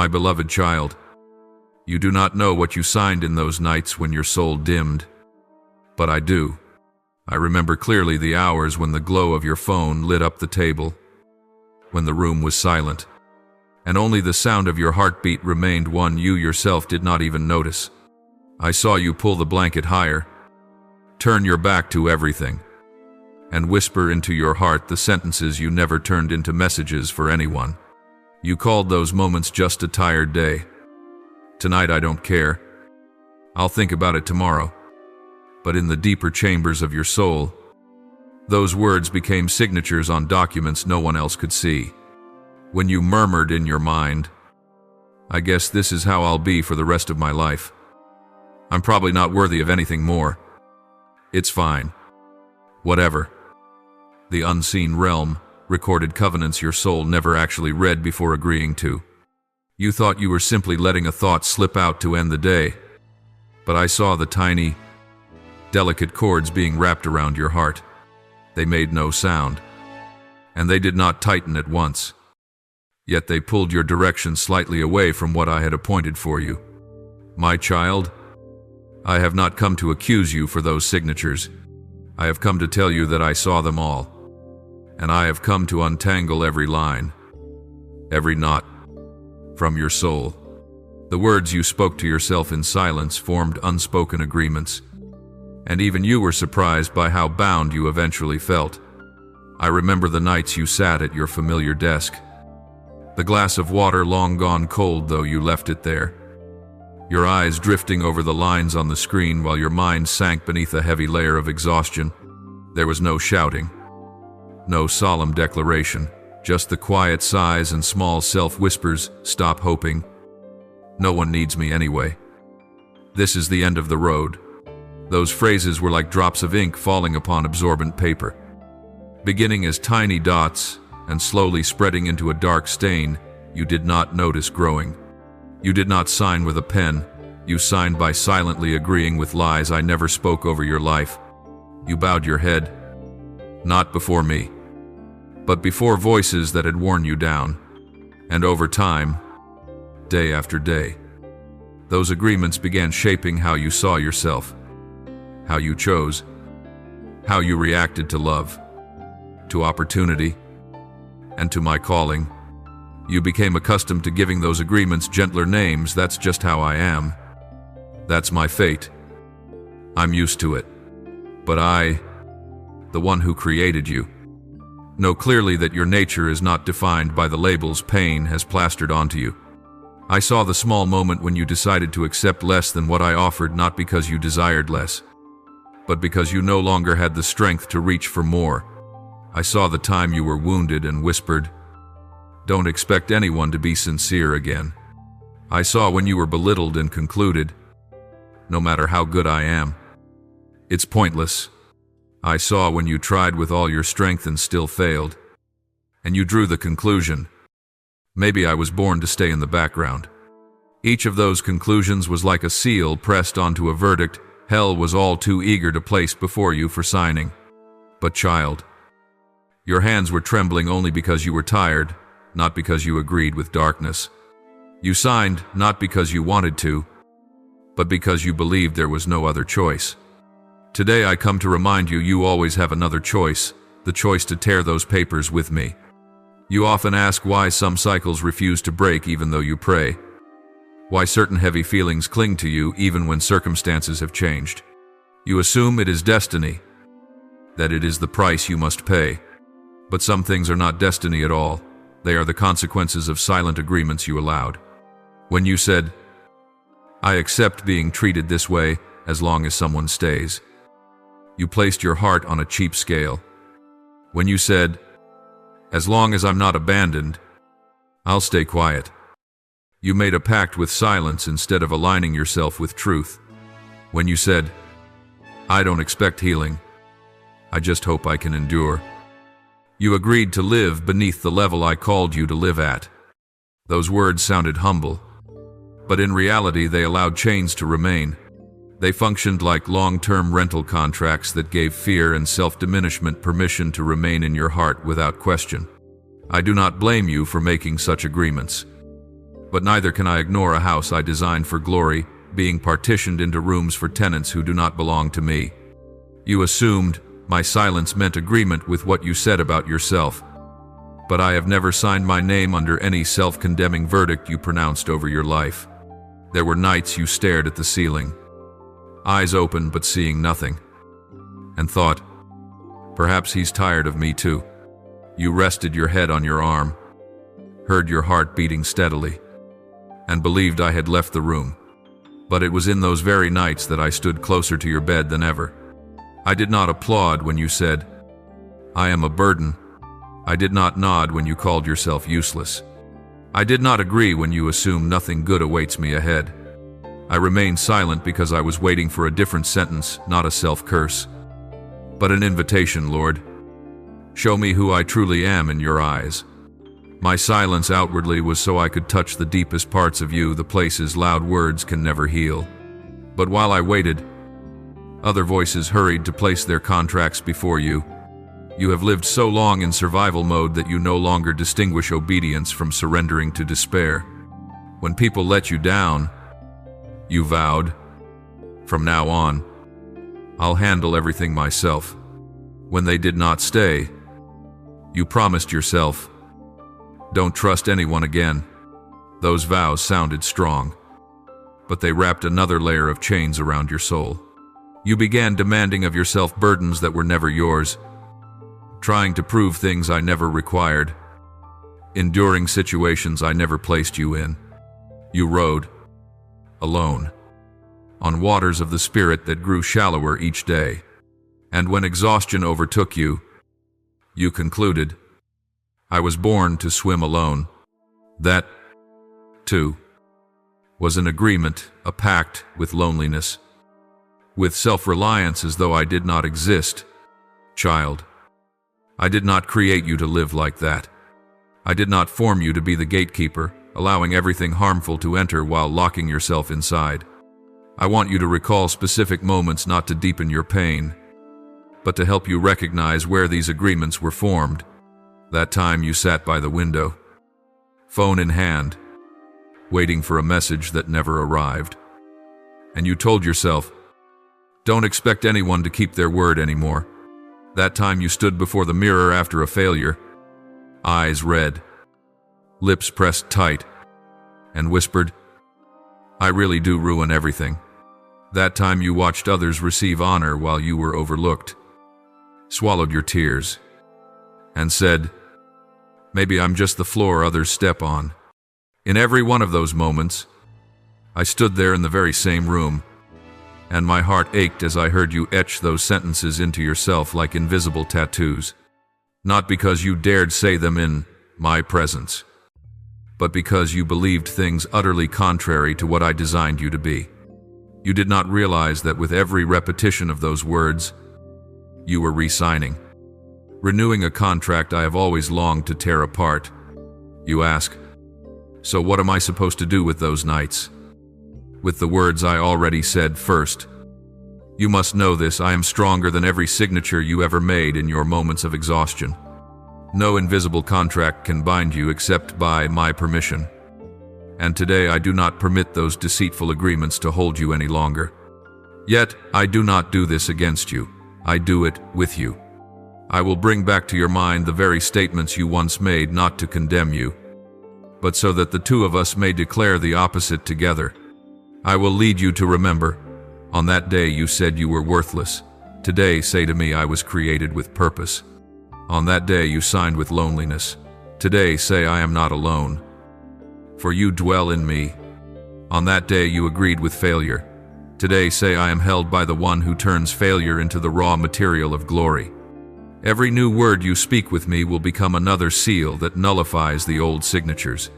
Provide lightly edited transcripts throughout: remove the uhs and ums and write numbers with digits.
My beloved child, you do not know what you signed in those nights when your soul dimmed. But I do. I remember clearly the hours when the glow of your phone lit up the table, when the room was silent, and only the sound of your heartbeat remained, one you yourself did not even notice. I saw you pull the blanket higher, turn your back to everything, and whisper into your heart the sentences you never turned into messages for anyone. You called those moments just a tired day. Tonight I don't care. I'll think about it tomorrow. But in the deeper chambers of your soul, those words became signatures on documents no one else could see. When you murmured in your mind, I guess this is how I'll be for the rest of my life. I'm probably not worthy of anything more. It's fine. Whatever. The unseen realm recorded covenants your soul never actually read before agreeing to. You thought you were simply letting a thought slip out to end the day, but I saw the tiny, delicate cords being wrapped around your heart. They made no sound, and they did not tighten at once. Yet they pulled your direction slightly away from what I had appointed for you. My child, I have not come to accuse you for those signatures. I have come to tell you that I saw them all, and I have come to untangle every line, every knot, from your soul. The words you spoke to yourself in silence formed unspoken agreements, and even you were surprised by how bound you eventually felt. I remember the nights you sat at your familiar desk, the glass of water long gone cold though you left it there, your eyes drifting over the lines on the screen while your mind sank beneath a heavy layer of exhaustion. There was no shouting, no solemn declaration, just the quiet sighs and small self-whispers. Stop hoping. No one needs me anyway. This is the end of the road. Those phrases were like drops of ink falling upon absorbent paper, beginning as tiny dots and slowly spreading into a dark stain you did not notice growing. You did not sign with a pen. You signed by silently agreeing with lies I never spoke over your life. You bowed your head, not before me, but before voices that had worn you down. And over time, day after day, those agreements began shaping how you saw yourself, how you chose, how you reacted to love, to opportunity, and to my calling. You became accustomed to giving those agreements gentler names. That's just how I am. That's my fate. I'm used to it. But I, the one who created you, know clearly that your nature is not defined by the labels pain has plastered onto you. I saw the small moment when you decided to accept less than what I offered, not because you desired less, but because you no longer had the strength to reach for more. I saw the time you were wounded and whispered, "Don't expect anyone to be sincere again." I saw when you were belittled and concluded, "No matter how good I am, it's pointless." I saw when you tried with all your strength and still failed, and you drew the conclusion, "Maybe I was born to stay in the background." Each of those conclusions was like a seal pressed onto a verdict hell was all too eager to place before you for signing. But child, your hands were trembling only because you were tired, not because you agreed with darkness. You signed not because you wanted to, but because you believed there was no other choice. Today I come to remind you, you always have another choice, the choice to tear those papers with me. You often ask why some cycles refuse to break even though you pray, why certain heavy feelings cling to you even when circumstances have changed. You assume it is destiny, that it is the price you must pay. But some things are not destiny at all. They are the consequences of silent agreements you allowed. When you said, "I accept being treated this way as long as someone stays," you placed your heart on a cheap scale. When you said, "As long as I'm not abandoned, I'll stay quiet," you made a pact with silence instead of aligning yourself with truth. When you said, "I don't expect healing, I just hope I can endure," you agreed to live beneath the level I called you to live at. Those words sounded humble, but in reality they allowed chains to remain. They functioned like long-term rental contracts that gave fear and self-diminishment permission to remain in your heart without question. I do not blame you for making such agreements. But neither can I ignore a house I designed for glory, being partitioned into rooms for tenants who do not belong to me. You assumed my silence meant agreement with what you said about yourself. But I have never signed my name under any self-condemning verdict you pronounced over your life. There were nights you stared at the ceiling, eyes open but seeing nothing, and thought, perhaps he's tired of me too. You rested your head on your arm, heard your heart beating steadily, and believed I had left the room. But it was in those very nights that I stood closer to your bed than ever. I did not applaud when you said, I am a burden. I did not nod when you called yourself useless. I did not agree when you assumed nothing good awaits me ahead. I remained silent because I was waiting for a different sentence, not a self-curse, but an invitation, Lord. Show me who I truly am in your eyes. My silence outwardly was so I could touch the deepest parts of you, the places loud words can never heal. But while I waited, other voices hurried to place their contracts before you. You have lived so long in survival mode that you no longer distinguish obedience from surrendering to despair. When people let you down, you vowed, from now on, I'll handle everything myself. When they did not stay, you promised yourself, don't trust anyone again. Those vows sounded strong, but they wrapped another layer of chains around your soul. You began demanding of yourself burdens that were never yours, trying to prove things I never required, enduring situations I never placed you in. You rode, alone, on waters of the spirit that grew shallower each day. And when exhaustion overtook you, you concluded, I was born to swim alone. That, too, was an agreement, a pact with loneliness, with self-reliance as though I did not exist. Child, I did not create you to live like that. I did not form you to be the gatekeeper, allowing everything harmful to enter while locking yourself inside. I want you to recall specific moments not to deepen your pain, but to help you recognize where these agreements were formed. That time you sat by the window, phone in hand, waiting for a message that never arrived. And you told yourself, don't expect anyone to keep their word anymore. That time you stood before the mirror after a failure, eyes red, lips pressed tight, and whispered, I really do ruin everything. That time you watched others receive honor while you were overlooked, swallowed your tears, and said, maybe I'm just the floor others step on. In every one of those moments, I stood there in the very same room, and my heart ached as I heard you etch those sentences into yourself like invisible tattoos. Not because you dared say them in my presence, but because you believed things utterly contrary to what I designed you to be. You did not realize that with every repetition of those words, you were re-signing, renewing a contract I have always longed to tear apart. You ask, so what am I supposed to do with those nights? With the words I already said first. You must know this, I am stronger than every signature you ever made in your moments of exhaustion. No invisible contract can bind you except by my permission. And today I do not permit those deceitful agreements to hold you any longer. Yet I do not do this against you. I do it with you. I will bring back to your mind the very statements you once made, not to condemn you, but so that the two of us may declare the opposite together. I will lead you to remember, on that day you said you were worthless. Today say to me I was created with purpose. On that day you signed with loneliness. Today say I am not alone, for you dwell in me. On that day you agreed with failure. Today say I am held by the one who turns failure into the raw material of glory. Every new word you speak with me will become another seal that nullifies the old signatures.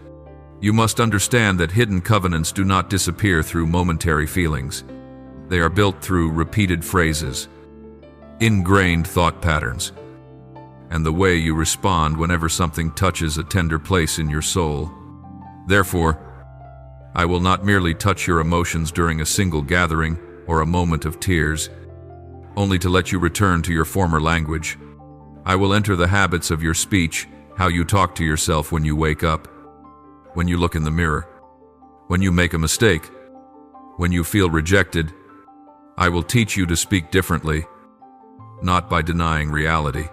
You must understand that hidden covenants do not disappear through momentary feelings. They are built through repeated phrases, ingrained thought patterns, and the way you respond whenever something touches a tender place in your soul. Therefore, I will not merely touch your emotions during a single gathering or a moment of tears, only to let you return to your former language. I will enter the habits of your speech, how you talk to yourself when you wake up, when you look in the mirror, When you make a mistake, when you feel rejected, I will teach you to speak differently, not by denying reality,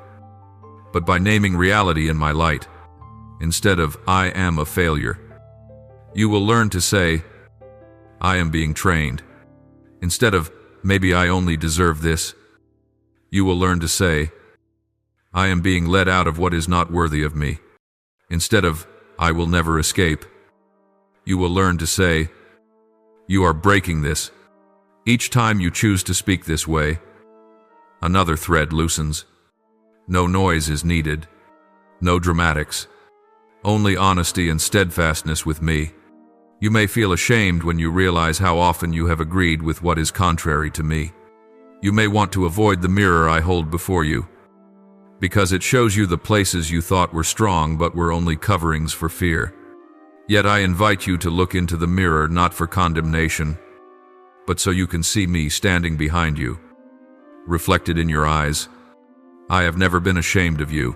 but by naming reality in my light. Instead of, I am a failure, you will learn to say, I am being trained. Instead of, maybe I only deserve this, you will learn to say, I am being led out of what is not worthy of me. Instead of, I will never escape, you will learn to say, you are breaking this. Each time you choose to speak this way, another thread loosens. No noise is needed, no dramatics, only honesty and steadfastness with me. You may feel ashamed when you realize how often you have agreed with what is contrary to me. You may want to avoid the mirror I hold before you, because it shows you the places you thought were strong but were only coverings for fear. Yet I invite you to look into the mirror not for condemnation, but so you can see me standing behind you, reflected in your eyes. I have never been ashamed of you.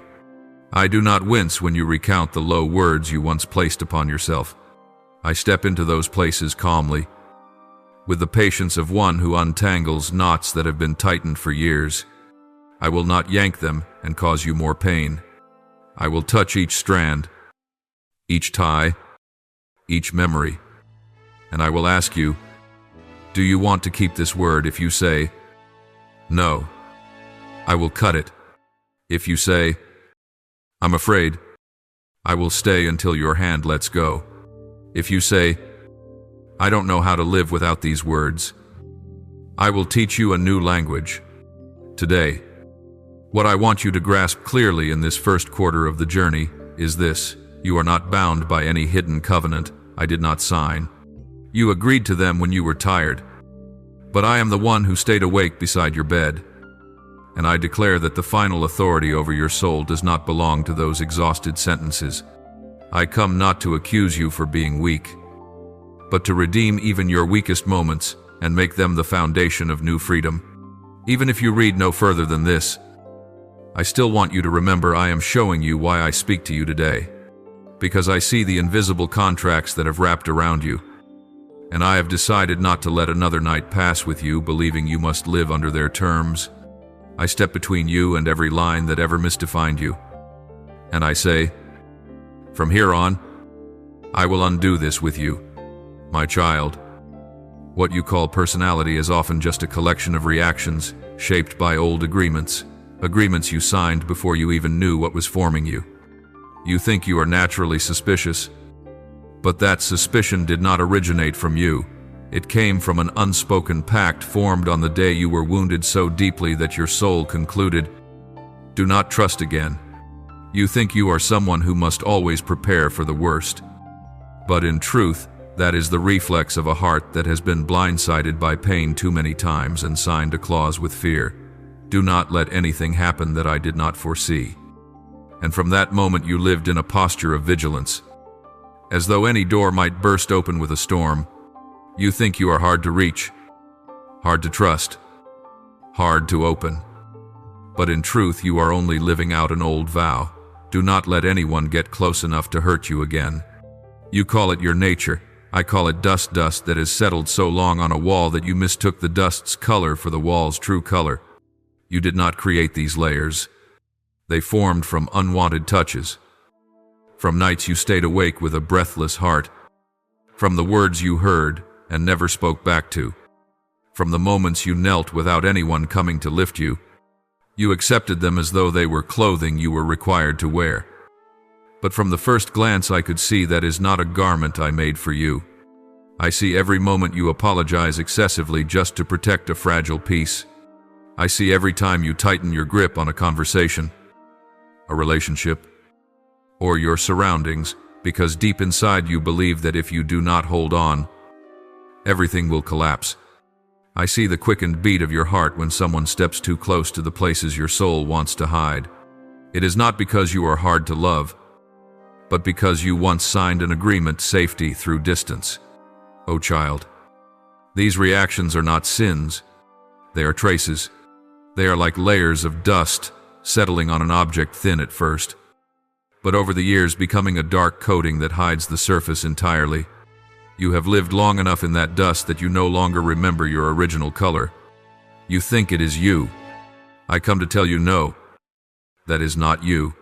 I do not wince when you recount the low words you once placed upon yourself. I step into those places calmly, with the patience of one who untangles knots that have been tightened for years. I will not yank them and cause you more pain. I will touch each strand, each tie, each memory, and I will ask you, do you want to keep this word? If you say, no, I will cut it. If you say, I'm afraid, I will stay until your hand lets go. If you say, I don't know how to live without these words, I will teach you a new language. Today, what I want you to grasp clearly in this first quarter of the journey is this: you are not bound by any hidden covenant I did not sign. You agreed to them when you were tired, but I am the one who stayed awake beside your bed, and I declare that the final authority over your soul does not belong to those exhausted sentences. I come not to accuse you for being weak, but to redeem even your weakest moments and make them the foundation of new freedom. Even if you read no further than this, I still want you to remember I am showing you why I speak to you today, because I see the invisible contracts that have wrapped around you, and I have decided not to let another night pass with you believing you must live under their terms. I step between you and every line that ever misdefined you, and I say, from here on, I will undo this with you, my child. What you call personality is often just a collection of reactions shaped by old agreements you signed before you even knew what was forming you. You think you are naturally suspicious, but that suspicion did not originate from you. It came from an unspoken pact formed on the day you were wounded so deeply that your soul concluded, do not trust again. You think you are someone who must always prepare for the worst. But in truth, that is the reflex of a heart that has been blindsided by pain too many times and signed a clause with fear. Do not let anything happen that I did not foresee. And from that moment you lived in a posture of vigilance. As though any door might burst open with a storm, you think you are hard to reach, hard to trust, hard to open. But in truth you are only living out an old vow. Do not let anyone get close enough to hurt you again. You call it your nature. I call it dust that has settled so long on a wall that you mistook the dust's color for the wall's true color. You did not create these layers. They formed from unwanted touches, from nights you stayed awake with a breathless heart, from the words you heard and never spoke back to, from the moments you knelt without anyone coming to lift you. You accepted them as though they were clothing you were required to wear. But from the first glance I could see that is not a garment I made for you. I see every moment you apologize excessively just to protect a fragile peace. I see every time you tighten your grip on a conversation, a relationship, or your surroundings, because deep inside you believe that if you do not hold on, everything will collapse. I see the quickened beat of your heart when someone steps too close to the places your soul wants to hide. It is not because you are hard to love, but because you once signed an agreement, safety through distance. Oh child, these reactions are not sins. They are traces. They are like layers of dust settling on an object thin at first, but over the years becoming a dark coating that hides the surface entirely. You have lived long enough in that dust that you no longer remember your original color. You think it is you. I come to tell you no. That is not you.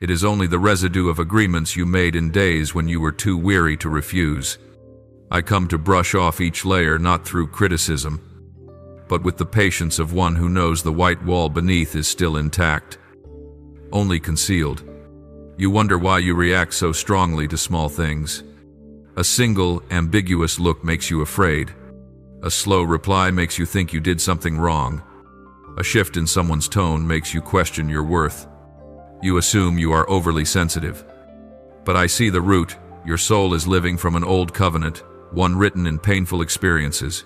It is only the residue of agreements you made in days when you were too weary to refuse. I come to brush off each layer not through criticism, but with the patience of one who knows the white wall beneath is still intact, only concealed. You wonder why you react so strongly to small things. A single, ambiguous look makes you afraid. A slow reply makes you think you did something wrong. A shift in someone's tone makes you question your worth. You assume you are overly sensitive. But I see the root. Your soul is living from an old covenant, one written in painful experiences,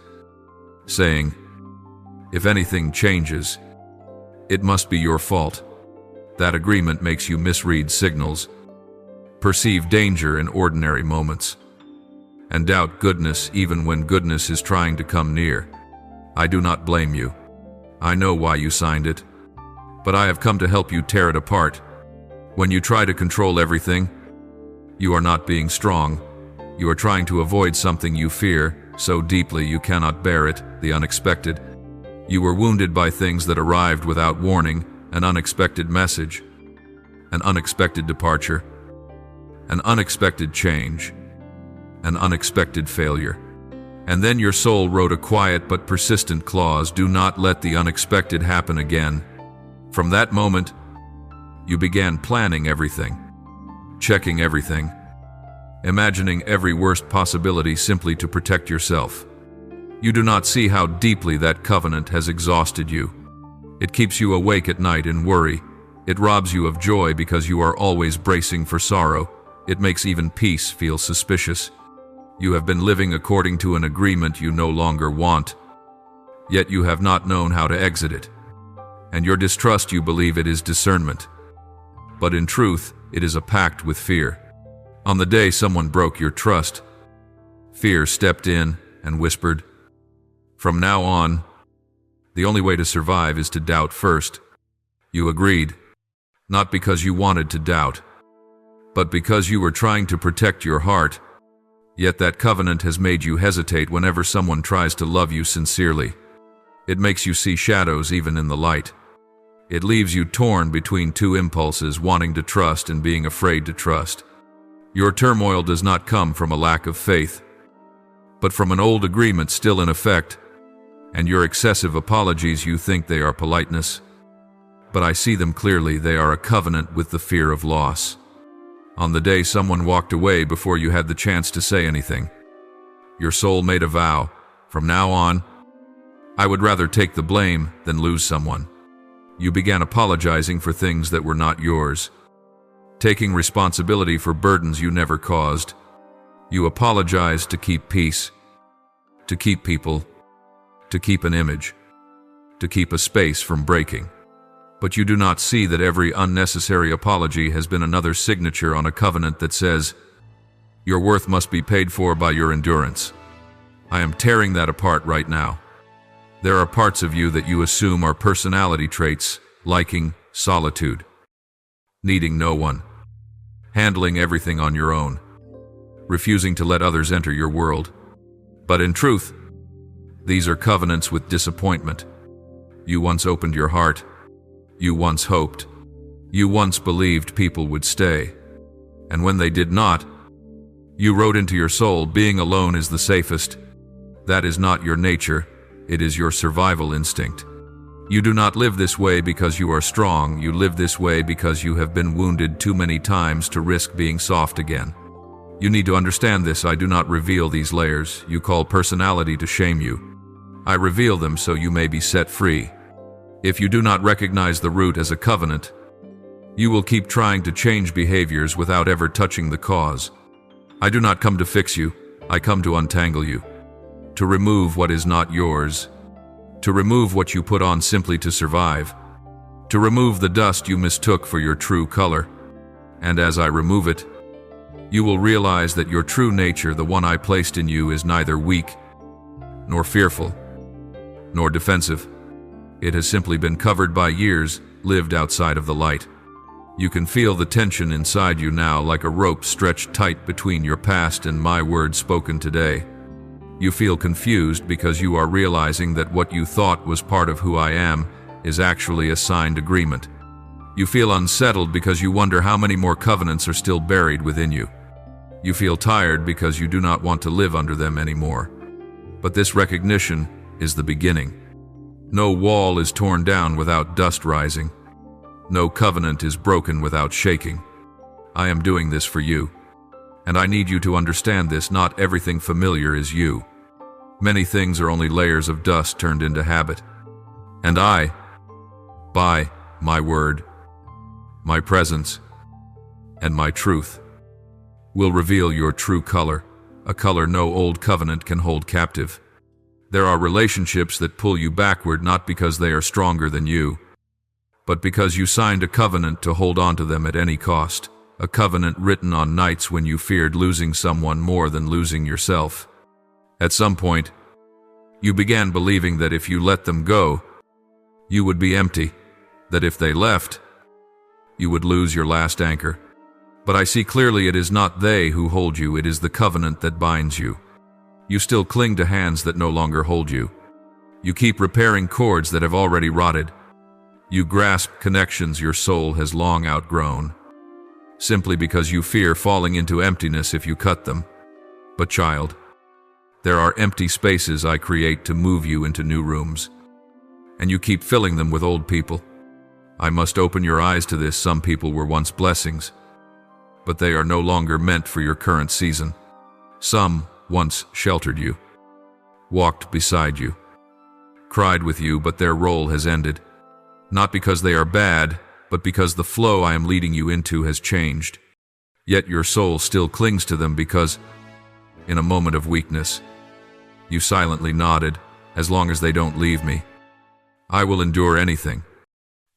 saying, if anything changes, it must be your fault. That agreement makes you misread signals, perceive danger in ordinary moments, and doubt goodness even when goodness is trying to come near. I do not blame you. I know why you signed it, but I have come to help you tear it apart. When you try to control everything, you are not being strong. You are trying to avoid something you fear so deeply you cannot bear it, the unexpected. You were wounded by things that arrived without warning, an unexpected message, an unexpected departure, an unexpected change, an unexpected failure. And then your soul wrote a quiet but persistent clause, do not let the unexpected happen again. From that moment, you began planning everything, checking everything, imagining every worst possibility simply to protect yourself. You do not see how deeply that covenant has exhausted you. It keeps you awake at night in worry. It robs you of joy because you are always bracing for sorrow. It makes even peace feel suspicious. You have been living according to an agreement you no longer want, yet you have not known how to exit it. And your distrust, you believe it is discernment. But in truth, it is a pact with fear. On the day someone broke your trust, fear stepped in and whispered, from now on, the only way to survive is to doubt first. You agreed, not because you wanted to doubt, but because you were trying to protect your heart. Yet that covenant has made you hesitate whenever someone tries to love you sincerely. It makes you see shadows even in the light. It leaves you torn between two impulses, wanting to trust and being afraid to trust. Your turmoil does not come from a lack of faith, but from an old agreement still in effect, and your excessive apologies, you think they are politeness. But I see them clearly, they are a covenant with the fear of loss. On the day someone walked away before you had the chance to say anything, your soul made a vow. From now on, I would rather take the blame than lose someone. You began apologizing for things that were not yours, taking responsibility for burdens you never caused. You apologized to keep peace, to keep people, to keep an image, to keep a space from breaking. But you do not see that every unnecessary apology has been another signature on a covenant that says, your worth must be paid for by your endurance. I am tearing that apart right now. There are parts of you that you assume are personality traits, liking solitude, needing no one, handling everything on your own, refusing to let others enter your world. But in truth, these are covenants with disappointment. You once opened your heart. You once hoped. You once believed people would stay. And when they did not, you wrote into your soul, being alone is the safest. That is not your nature. It is your survival instinct. You do not live this way because you are strong. You live this way because you have been wounded too many times to risk being soft again. You need to understand this. I do not reveal these layers you call personality to shame you. I reveal them so you may be set free. If you do not recognize the root as a covenant, you will keep trying to change behaviors without ever touching the cause. I do not come to fix you. I come to untangle you, to remove what is not yours, to remove what you put on simply to survive, to remove the dust you mistook for your true color. And as I remove it, you will realize that your true nature, the one I placed in you, is neither weak, nor fearful, nor defensive. It has simply been covered by years lived outside of the light. You can feel the tension inside you now, like a rope stretched tight between your past and my words spoken today. You feel confused because you are realizing that what you thought was part of who I am is actually a signed agreement. You feel unsettled because you wonder how many more covenants are still buried within you. You feel tired because you do not want to live under them anymore. But this recognition is the beginning. No wall is torn down without dust rising. No covenant is broken without shaking. I am doing this for you. And I need you to understand this: not everything familiar is you. Many things are only layers of dust turned into habit. And I, by my word, my presence, and my truth, will reveal your true color, a color no old covenant can hold captive. There are relationships that pull you backward not because they are stronger than you, but because you signed a covenant to hold on to them at any cost. A covenant written on nights when you feared losing someone more than losing yourself. At some point, you began believing that if you let them go, you would be empty, that if they left, you would lose your last anchor. But I see clearly it is not they who hold you, it is the covenant that binds you. You still cling to hands that no longer hold you. You keep repairing cords that have already rotted. You grasp connections your soul has long outgrown, simply because you fear falling into emptiness if you cut them. But child, there are empty spaces I create to move you into new rooms, and you keep filling them with old people. I must open your eyes to this: some people were once blessings, but they are no longer meant for your current season. Some once sheltered you, walked beside you, cried with you, but their role has ended. Not because they are bad, but because the flow I am leading you into has changed. Yet your soul still clings to them because, in a moment of weakness, you silently nodded: as long as they don't leave me, I will endure anything.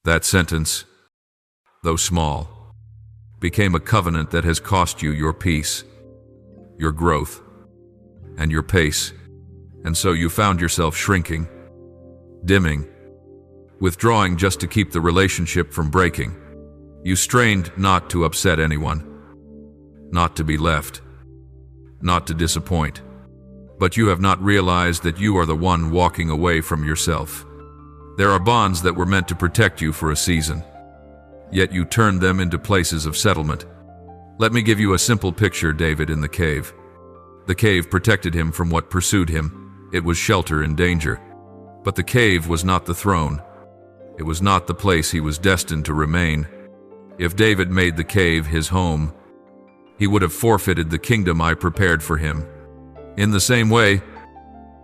That sentence, though small, became a covenant that has cost you your peace, your growth, and your pace. And so you found yourself shrinking, dimming, withdrawing just to keep the relationship from breaking. You strained not to upset anyone, not to be left, not to disappoint. But you have not realized that you are the one walking away from yourself. There are bonds that were meant to protect you for a season, yet you turned them into places of settlement. Let me give you a simple picture: David in the cave. The cave protected him from what pursued him. It was shelter in danger. But the cave was not the throne. It was not the place he was destined to remain. If David made the cave his home, he would have forfeited the kingdom I prepared for him. In the same way,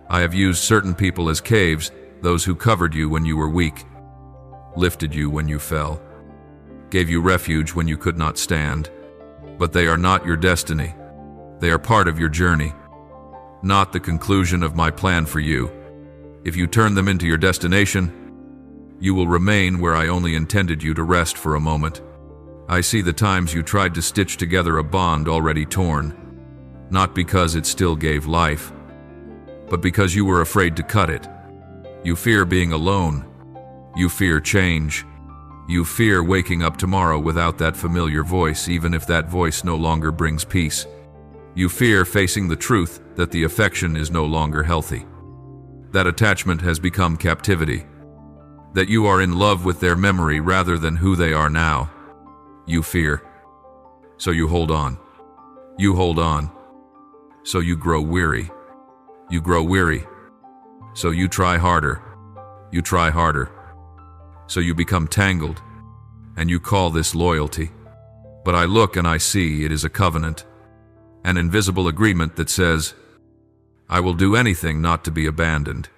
I have used certain people as caves, those who covered you when you were weak, lifted you when you fell, gave you refuge when you could not stand. But they are not your destiny. They are part of your journey, not the conclusion of my plan for you. If you turn them into your destination, you will remain where I only intended you to rest for a moment. I see the times you tried to stitch together a bond already torn, not because it still gave life, but because you were afraid to cut it. You fear being alone. You fear change. You fear waking up tomorrow without that familiar voice, even if that voice no longer brings peace. You fear facing the truth that the affection is no longer healthy, that attachment has become captivity, that you are in love with their memory rather than who they are now. You fear. So you hold on. You hold on. So you grow weary. You grow weary. So you try harder. You try harder. So you become tangled. And you call this loyalty. But I look and I see it is a covenant. An invisible agreement that says, I will do anything not to be abandoned.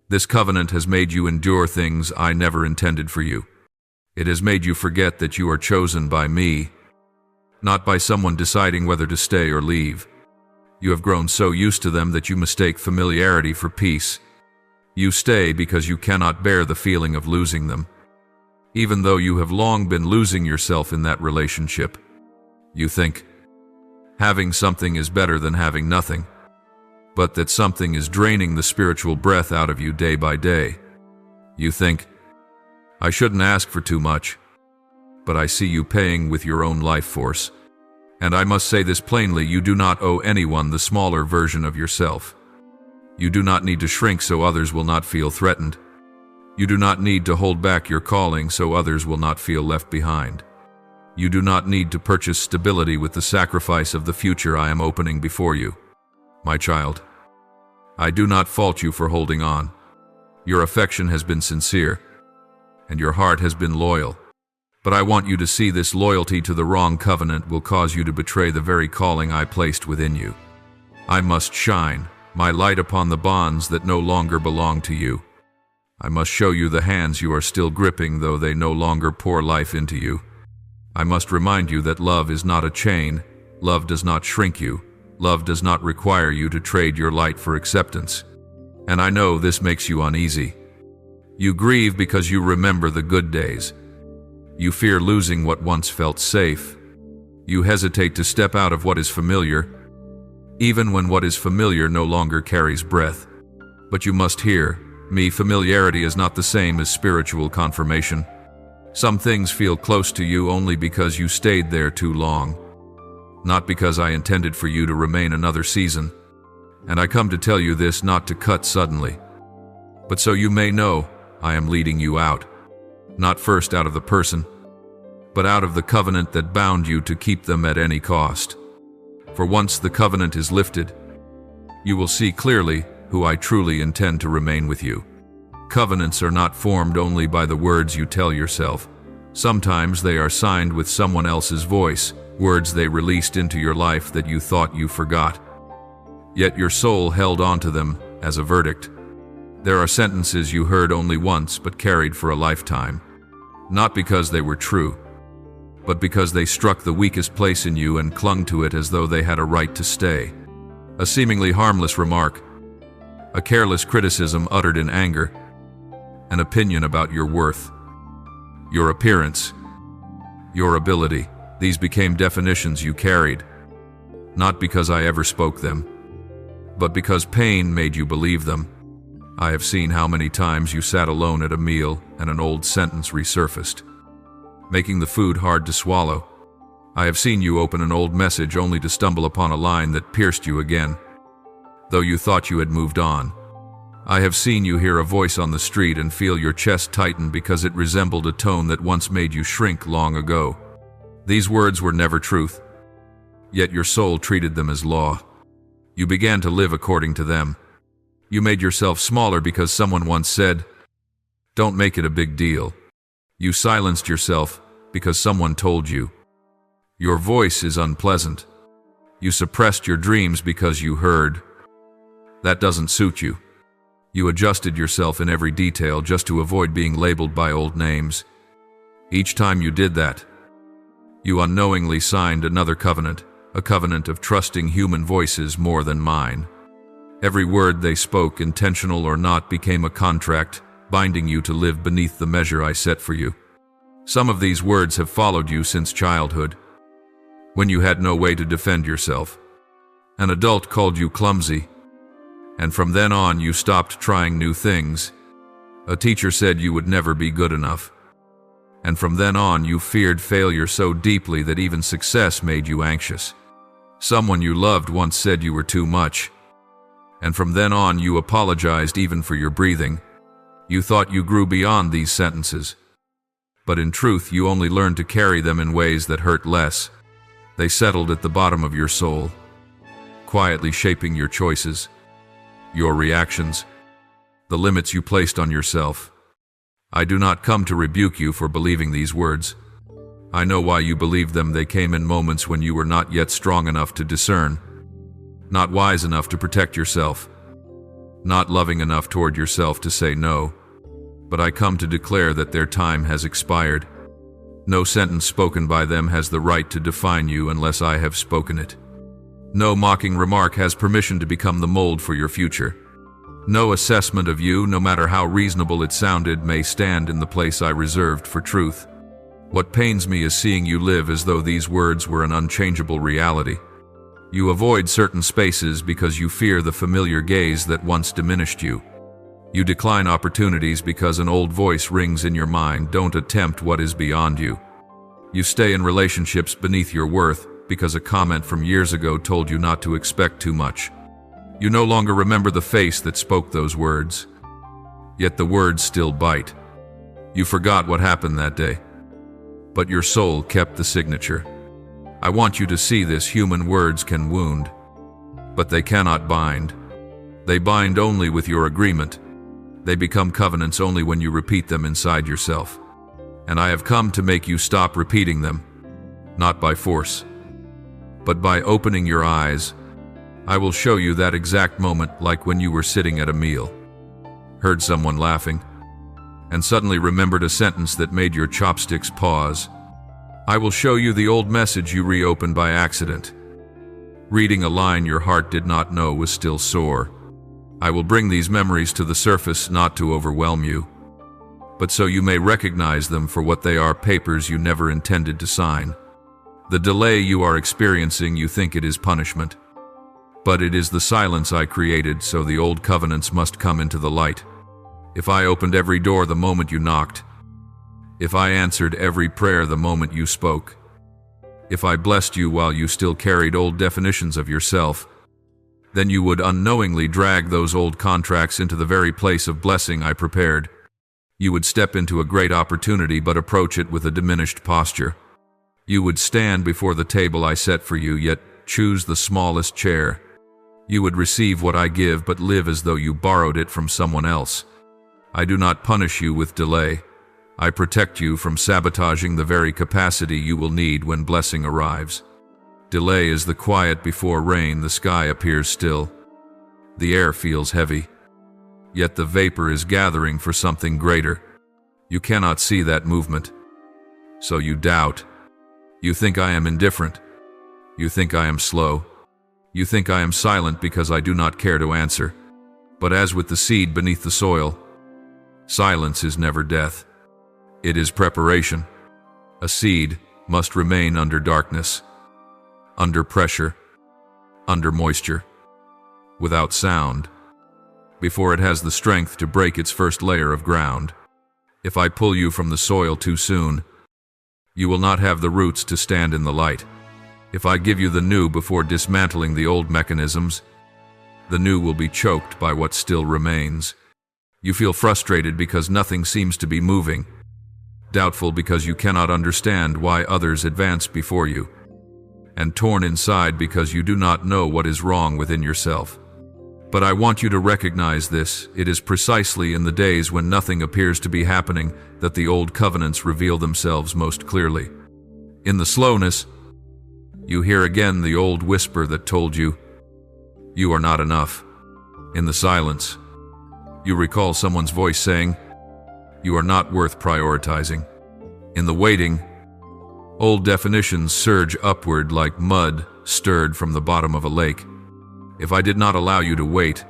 This covenant has made you endure things I never intended for you. It has made you forget that you are chosen by me, not by someone deciding whether to stay or leave. You have grown so used to them that you mistake familiarity for peace. You stay because you cannot bear the feeling of losing them, even though you have long been losing yourself in that relationship. You think having something is better than having nothing, but that something is draining the spiritual breath out of you day by day. You think, I shouldn't ask for too much. but I see you paying with your own life force. And I must say this plainly, you do not owe anyone the smaller version of yourself. You do not need to shrink so others will not feel threatened. You do not need to hold back your calling so others will not feel left behind. You do not need to purchase stability with the sacrifice of the future I am opening before you. My child, I do not fault you for holding on. Your affection has been sincere, and your heart has been loyal. But I want you to see this loyalty to the wrong covenant will cause you to betray the very calling I placed within you. I must shine my light upon the bonds that no longer belong to you. I must show you the hands you are still gripping, though they no longer pour life into you. I must remind you that love is not a chain. Love does not shrink you. Love does not require you to trade your light for acceptance. And I know this makes you uneasy. You grieve because you remember the good days. You fear losing what once felt safe. You hesitate to step out of what is familiar, even when what is familiar no longer carries breath. But you must hear me, familiarity is not the same as spiritual confirmation. Some things feel close to you only because you stayed there too long, not because I intended for you to remain another season. And I come to tell you this not to cut suddenly, but so you may know I am leading you out, not first out of the person, but out of the covenant that bound you to keep them at any cost. For once the covenant is lifted, you will see clearly who I truly intend to remain with you. Covenants are not formed only by the words you tell yourself. Sometimes they are signed with someone else's voice, words they released into your life that you thought you forgot. Yet your soul held on to them as a verdict. There are sentences you heard only once but carried for a lifetime, not because they were true, but because they struck the weakest place in you and clung to it as though they had a right to stay. A seemingly harmless remark, a careless criticism uttered in anger, an opinion about your worth, your appearance, your ability. These became definitions you carried, not because I ever spoke them, but because pain made you believe them. I have seen how many times you sat alone at a meal and an old sentence resurfaced, making the food hard to swallow. I have seen you open an old message only to stumble upon a line that pierced you again, though you thought you had moved on. I have seen you hear a voice on the street and feel your chest tighten because it resembled a tone that once made you shrink long ago. These words were never truth, yet your soul treated them as law. You began to live according to them. You made yourself smaller because someone once said, "Don't make it a big deal." You silenced yourself because someone told you, "Your voice is unpleasant." You suppressed your dreams because you heard, "That doesn't suit you." You adjusted yourself in every detail just to avoid being labeled by old names. Each time you did that, you unknowingly signed another covenant, a covenant of trusting human voices more than mine. Every word they spoke, intentional or not, became a contract, binding you to live beneath the measure I set for you. Some of these words have followed you since childhood, when you had no way to defend yourself. An adult called you clumsy, and from then on you stopped trying new things. A teacher said you would never be good enough, and from then on you feared failure so deeply that even success made you anxious. Someone you loved once said you were too much, and from then on you apologized even for your breathing. You thought you grew beyond these sentences, but in truth you only learned to carry them in ways that hurt less. They settled at the bottom of your soul, quietly shaping your choices, your reactions, the limits you placed on yourself. I do not come to rebuke you for believing these words. I know why you believed them. They came in moments when you were not yet strong enough to discern, not wise enough to protect yourself, not loving enough toward yourself to say no. But I come to declare that their time has expired. No sentence spoken by them has the right to define you unless I have spoken it. No mocking remark has permission to become the mold for your future. No assessment of you, no matter how reasonable it sounded, may stand in the place I reserved for truth. What pains me is seeing you live as though these words were an unchangeable reality. You avoid certain spaces because you fear the familiar gaze that once diminished you. You decline opportunities because an old voice rings in your mind. Don't attempt what is beyond you. You stay in relationships beneath your worth because a comment from years ago told you not to expect too much. You no longer remember the face that spoke those words, yet the words still bite. You forgot what happened that day, but your soul kept the signature. I want you to see this: human words can wound, but they cannot bind. They bind only with your agreement. They become covenants only when you repeat them inside yourself. And I have come to make you stop repeating them, not by force, but by opening your eyes. I will show you that exact moment, like when you were sitting at a meal, heard someone laughing, and suddenly remembered a sentence that made your chopsticks pause. I will show you the old message you reopened by accident, reading a line your heart did not know was still sore. I will bring these memories to the surface, not to overwhelm you, but so you may recognize them for what they are: papers you never intended to sign. The delay you are experiencing, you think it is punishment, but it is the silence I created, so the old covenants must come into the light. If I opened every door the moment you knocked, if I answered every prayer the moment you spoke, if I blessed you while you still carried old definitions of yourself, then you would unknowingly drag those old contracts into the very place of blessing I prepared. You would step into a great opportunity but approach it with a diminished posture. You would stand before the table I set for you, yet choose the smallest chair. You would receive what I give but live as though you borrowed it from someone else. I do not punish you with delay. I protect you from sabotaging the very capacity you will need when blessing arrives. Delay is the quiet before rain. The sky appears still. The air feels heavy. Yet the vapor is gathering for something greater. You cannot see that movement, so you doubt. You think I am indifferent. You think I am slow. You think I am silent because I do not care to answer. But as with the seed beneath the soil, silence is never death. It is preparation. A seed must remain under darkness, under pressure, under moisture, without sound, before it has the strength to break its first layer of ground. If I pull you from the soil too soon, you will not have the roots to stand in the light. If I give you the new before dismantling the old mechanisms, the new will be choked by what still remains. You feel frustrated because nothing seems to be moving, doubtful because you cannot understand why others advance before you, and torn inside because you do not know what is wrong within yourself. But I want you to recognize this: it is precisely in the days when nothing appears to be happening that the old covenants reveal themselves most clearly. In the slowness, you hear again the old whisper that told you, you are not enough. In the silence, you recall someone's voice saying, you are not worth prioritizing. In the waiting, old definitions surge upward like mud stirred from the bottom of a lake. If I did not allow you to wait,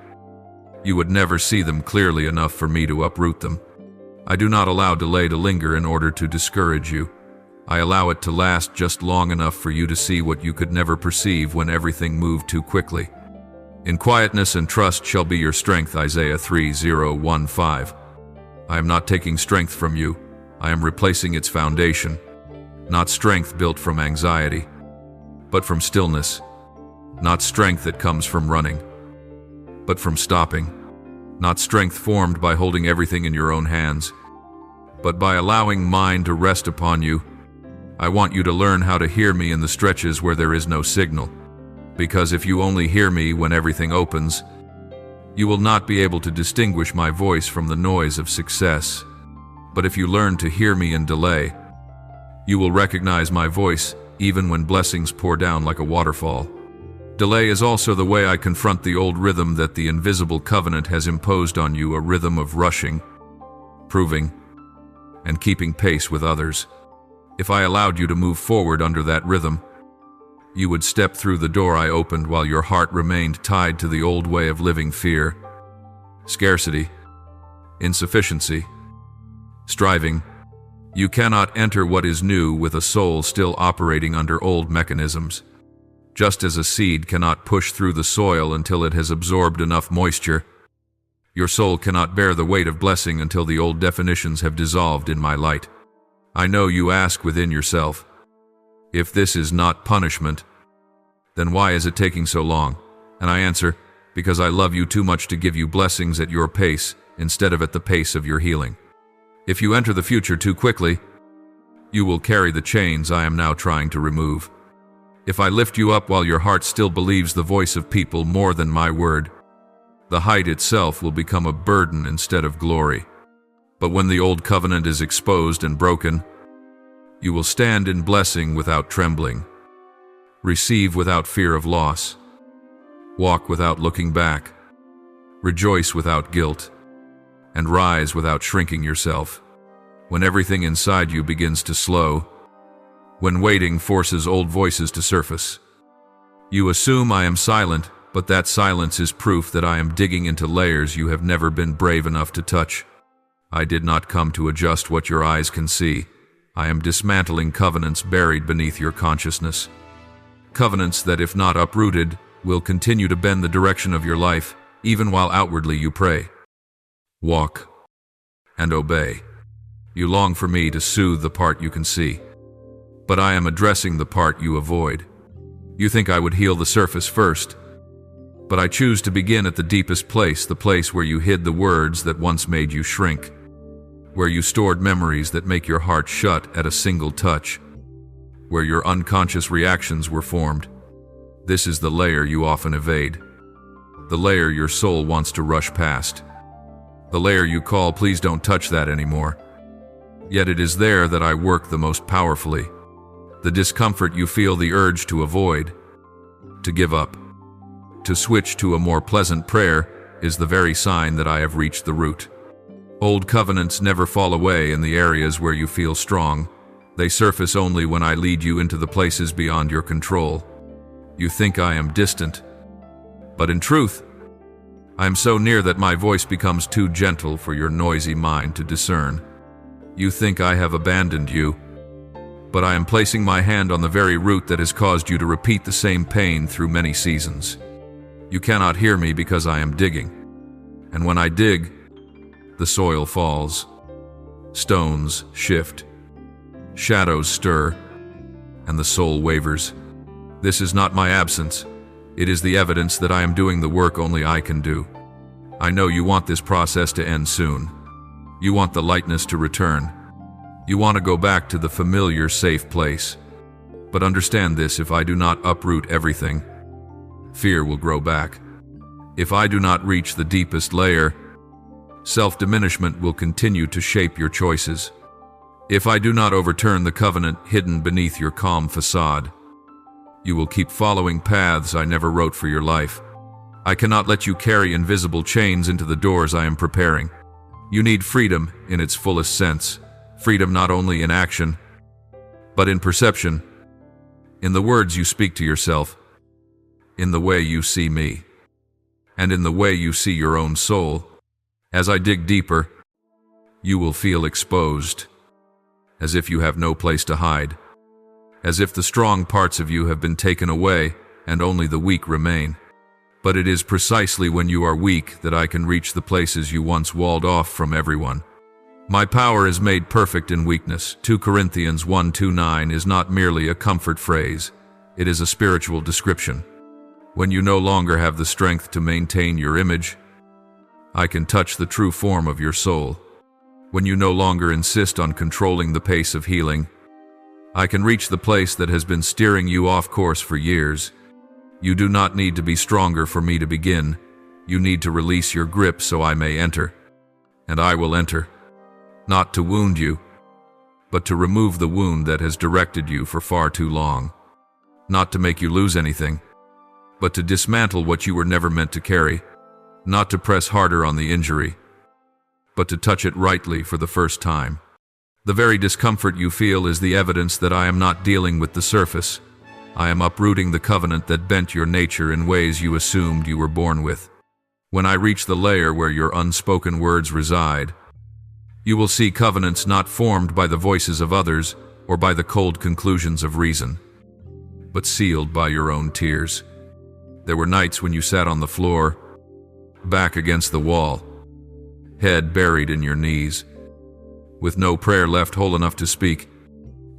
you would never see them clearly enough for me to uproot them. I do not allow delay to linger in order to discourage you. I allow it to last just long enough for you to see what you could never perceive when everything moved too quickly. In quietness and trust shall be your strength, Isaiah 3:0-15. I am not taking strength from you. I am replacing its foundation. Not strength built from anxiety, but from stillness. Not strength that comes from running, but from stopping. Not strength formed by holding everything in your own hands, but by allowing mine to rest upon you. I want you to learn how to hear me in the stretches where there is no signal, because if you only hear me when everything opens, you will not be able to distinguish my voice from the noise of success. But if you learn to hear me in delay, you will recognize my voice even when blessings pour down like a waterfall. Delay is also the way I confront the old rhythm that the invisible covenant has imposed on you, a rhythm of rushing, proving, and keeping pace with others. If I allowed you to move forward under that rhythm, you would step through the door I opened while your heart remained tied to the old way of living: fear, scarcity, insufficiency, striving. You cannot enter what is new with a soul still operating under old mechanisms. Just as a seed cannot push through the soil until it has absorbed enough moisture, your soul cannot bear the weight of blessing until the old definitions have dissolved in my light. I know you ask within yourself, If this is not punishment, then why is it taking so long? And I answer, because I love you too much to give you blessings at your pace instead of at the pace of your healing. If you enter the future too quickly, you will carry the chains I am now trying to remove. If I lift you up while your heart still believes the voice of people more than my word, the height itself will become a burden instead of glory. But when the old covenant is exposed and broken, you will stand in blessing without trembling, receive without fear of loss, walk without looking back, rejoice without guilt, and rise without shrinking yourself. When everything inside you begins to slow, when waiting forces old voices to surface, you assume I am silent, but that silence is proof that I am digging into layers you have never been brave enough to touch. I did not come to adjust what your eyes can see. I am dismantling covenants buried beneath your consciousness. Covenants that, if not uprooted, will continue to bend the direction of your life, even while outwardly you pray, walk, and obey. You long for me to soothe the part you can see, but I am addressing the part you avoid. You think I would heal the surface first, but I choose to begin at the deepest place, the place where you hid the words that once made you shrink, where you stored memories that make your heart shut at a single touch, where your unconscious reactions were formed. This is the layer you often evade, the layer your soul wants to rush past, the layer you call, please don't touch that anymore. Yet it is there that I work the most powerfully. The discomfort you feel the urge to avoid, to give up, to switch to a more pleasant prayer is the very sign that I have reached the root. Old covenants never fall away in the areas where you feel strong. They surface only when I lead you into the places beyond your control. You think I am distant, but in truth, I am so near that my voice becomes too gentle for your noisy mind to discern. You think I have abandoned you, but I am placing my hand on the very root that has caused you to repeat the same pain through many seasons. You cannot hear me because I am digging, and when I dig, the soil falls, stones shift, shadows stir, and the soul wavers. This is not my absence. It is the evidence that I am doing the work only I can do. I know you want this process to end soon. You want the lightness to return. You want to go back to the familiar, safe place. But understand this, if I do not uproot everything, fear will grow back. If I do not reach the deepest layer, self-diminishment will continue to shape your choices. If I do not overturn the covenant hidden beneath your calm facade, you will keep following paths I never wrote for your life. I cannot let you carry invisible chains into the doors I am preparing. You need freedom in its fullest sense. Freedom not only in action, but in perception, in the words you speak to yourself, in the way you see me, and in the way you see your own soul. As I dig deeper, you will feel exposed, as if you have no place to hide, as if the strong parts of you have been taken away and only the weak remain. But it is precisely when you are weak that I can reach the places you once walled off from everyone. My power is made perfect in weakness. 2 Corinthians 1:2-9 is not merely a comfort phrase. It is a spiritual description. When you no longer have the strength to maintain your image, I can touch the true form of your soul. When you no longer insist on controlling the pace of healing, I can reach the place that has been steering you off course for years. You do not need to be stronger for me to begin. You need to release your grip so I may enter. And I will enter. Not to wound you, but to remove the wound that has directed you for far too long. Not to make you lose anything, but to dismantle what you were never meant to carry. Not to press harder on the injury, but to touch it rightly for the first time. The very discomfort you feel is the evidence that I am not dealing with the surface. I am uprooting the covenant that bent your nature in ways you assumed you were born with. When I reach the layer where your unspoken words reside, you will see covenants not formed by the voices of others or by the cold conclusions of reason, but sealed by your own tears. There were nights when you sat on the floor, back against the wall, head buried in your knees, with no prayer left whole enough to speak.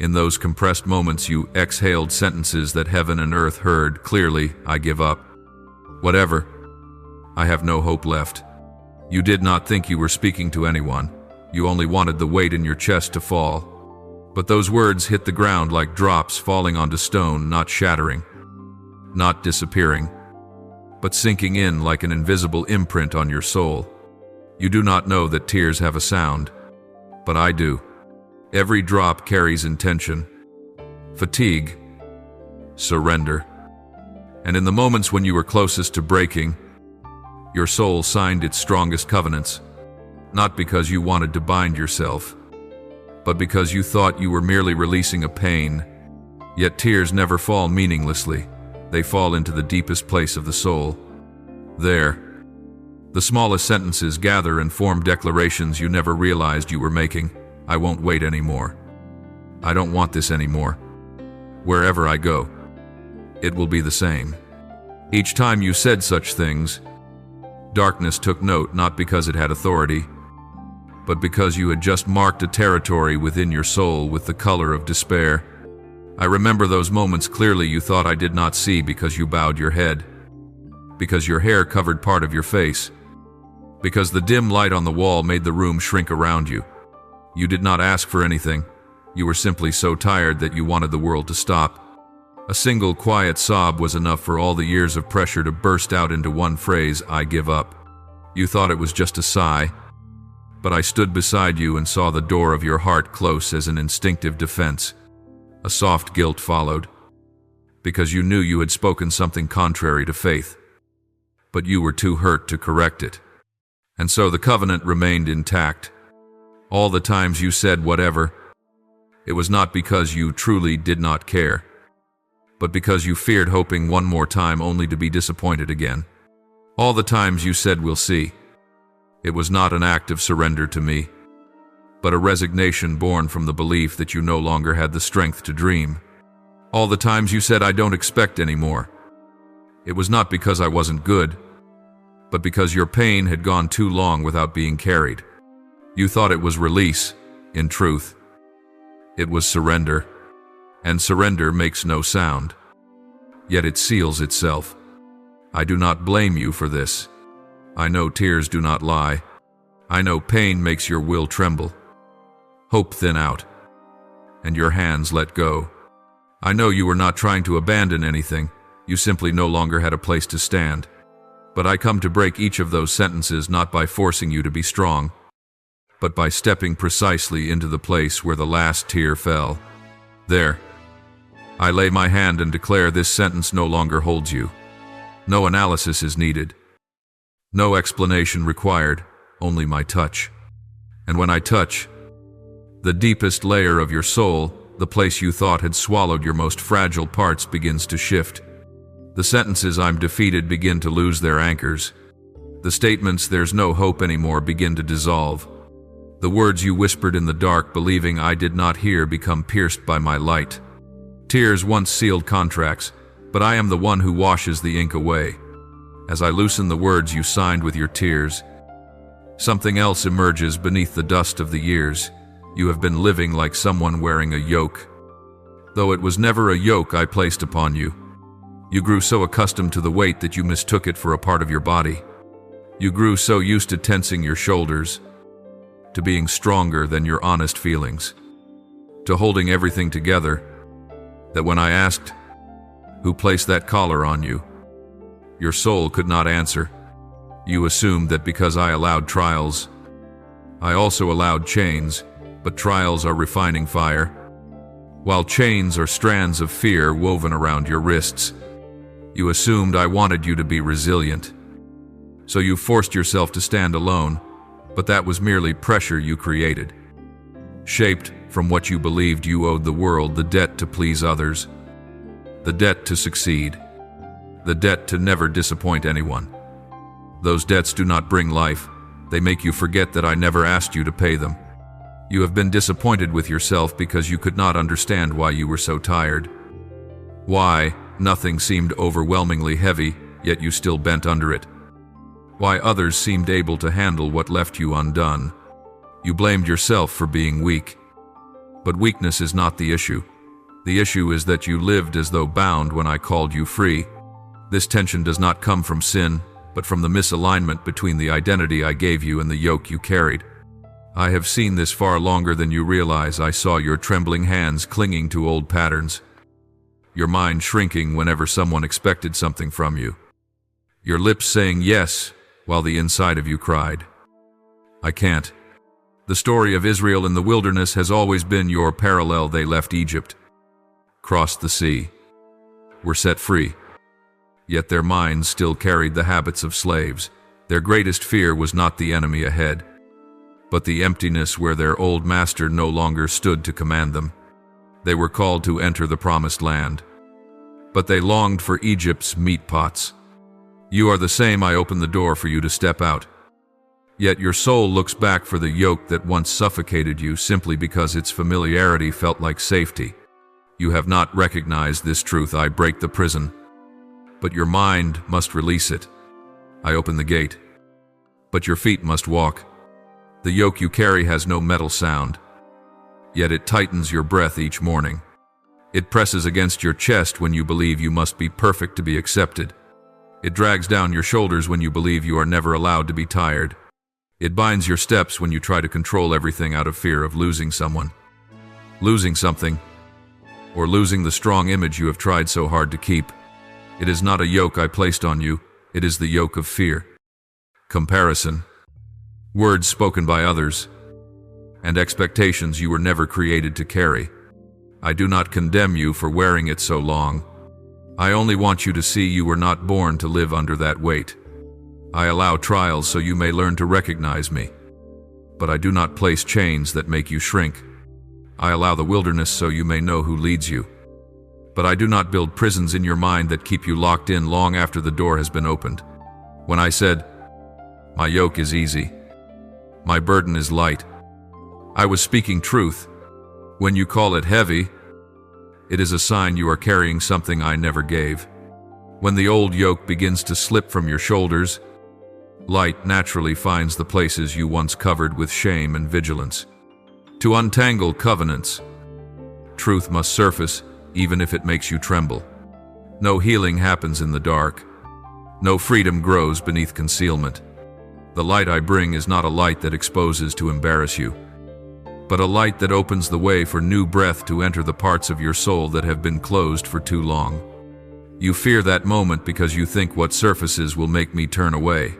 In those compressed moments, you exhaled sentences that heaven and earth heard clearly. I give up. Whatever. I have no hope left. You did not think you were speaking to anyone. You only wanted the weight in your chest to fall. But those words hit the ground like drops falling onto stone, not shattering, not disappearing, but sinking in like an invisible imprint on your soul. You do not know that tears have a sound, but I do. Every drop carries intention, fatigue, surrender. And in the moments when you were closest to breaking, your soul signed its strongest covenants, not because you wanted to bind yourself, but because you thought you were merely releasing a pain. Yet tears never fall meaninglessly. They fall into the deepest place of the soul. There, the smallest sentences gather and form declarations you never realized you were making. I won't wait anymore. I don't want this anymore. Wherever I go, it will be the same. Each time you said such things, darkness took note, not because it had authority, but because you had just marked a territory within your soul with the color of despair. I remember those moments clearly. You thought I did not see because you bowed your head, because your hair covered part of your face, because the dim light on the wall made the room shrink around you. You did not ask for anything. You were simply so tired that you wanted the world to stop. A single quiet sob was enough for all the years of pressure to burst out into one phrase: I give up. You thought it was just a sigh, but I stood beside you and saw the door of your heart close as an instinctive defense. A soft guilt followed, because you knew you had spoken something contrary to faith, but you were too hurt to correct it. And so the covenant remained intact. All the times you said whatever, it was not because you truly did not care, but because you feared hoping one more time only to be disappointed again. All the times you said we'll see, it was not an act of surrender to me, but a resignation born from the belief that you no longer had the strength to dream. All the times you said I don't expect any more, it was not because I wasn't good, but because your pain had gone too long without being carried. You thought it was release. In truth, it was surrender, and surrender makes no sound, yet it seals itself. I do not blame you for this. I know tears do not lie. I know pain makes your will tremble, hope thin out, and your hands let go. I know you were not trying to abandon anything. You simply no longer had a place to stand. But I come to break each of those sentences not by forcing you to be strong, but by stepping precisely into the place where the last tear fell. There, I lay my hand and declare this sentence no longer holds you. No analysis is needed. No explanation required, only my touch. And when I touch, the deepest layer of your soul, the place you thought had swallowed your most fragile parts, begins to shift. The sentences I'm defeated begin to lose their anchors. The statements there's no hope anymore begin to dissolve. The words you whispered in the dark, believing I did not hear, become pierced by my light. Tears once sealed contracts, but I am the one who washes the ink away. As I loosen the words you signed with your tears, something else emerges beneath the dust of the years. You have been living like someone wearing a yoke, though it was never a yoke I placed upon you. You grew so accustomed to the weight that you mistook it for a part of your body. You grew so used to tensing your shoulders, to being stronger than your honest feelings, to holding everything together, that when I asked, who placed that collar on you, your soul could not answer. You assumed that because I allowed trials, I also allowed chains, but trials are refining fire, while chains are strands of fear woven around your wrists. You assumed I wanted you to be resilient, so you forced yourself to stand alone, but that was merely pressure you created, shaped from what you believed you owed the world: the debt to please others, the debt to succeed, the debt to never disappoint anyone. Those debts do not bring life. They make you forget that I never asked you to pay them. You have been disappointed with yourself because you could not understand why you were so tired. Why nothing seemed overwhelmingly heavy, yet you still bent under it. Why others seemed able to handle what left you undone. You blamed yourself for being weak, But weakness is not the issue. The issue is that you lived as though bound when I called you free. This tension does not come from sin, but from the misalignment between the identity I gave you and the yoke you carried. I have seen this far longer than you realize. I saw your trembling hands clinging to old patterns, your mind shrinking whenever someone expected something from you, your lips saying yes while the inside of you cried, I can't. The story of Israel in the wilderness has always been your parallel. They left Egypt, crossed the sea, were set free. Yet their minds still carried the habits of slaves. Their greatest fear was not the enemy ahead, but the emptiness where their old master no longer stood to command them. They were called to enter the promised land, but they longed for Egypt's meat pots. You are the same. I opened the door for you to step out. Yet your soul looks back for the yoke that once suffocated you simply because its familiarity felt like safety. You have not recognized this truth. I break the prison, but your mind must release it. I open the gate, but your feet must walk. The yoke you carry has no metal sound, yet it tightens your breath each morning. It presses against your chest when you believe you must be perfect to be accepted. It drags down your shoulders when you believe you are never allowed to be tired. It binds your steps when you try to control everything out of fear of losing someone, losing something, or losing the strong image you have tried so hard to keep. It is not a yoke I placed on you. It is the yoke of fear, comparison, words spoken by others, and expectations you were never created to carry. I do not condemn you for wearing it so long. I only want you to see you were not born to live under that weight. I allow trials so you may learn to recognize me, but I do not place chains that make you shrink. I allow the wilderness so you may know who leads you, but I do not build prisons in your mind that keep you locked in long after the door has been opened. When I said, my yoke is easy, my burden is light, I was speaking truth. When you call it heavy, it is a sign you are carrying something I never gave. When the old yoke begins to slip from your shoulders, light naturally finds the places you once covered with shame and vigilance. To untangle covenants, truth must surface even if it makes you tremble. No healing happens in the dark. No freedom grows beneath concealment. The light I bring is not a light that exposes to embarrass you, but a light that opens the way for new breath to enter the parts of your soul that have been closed for too long. You fear that moment because you think what surfaces will make me turn away,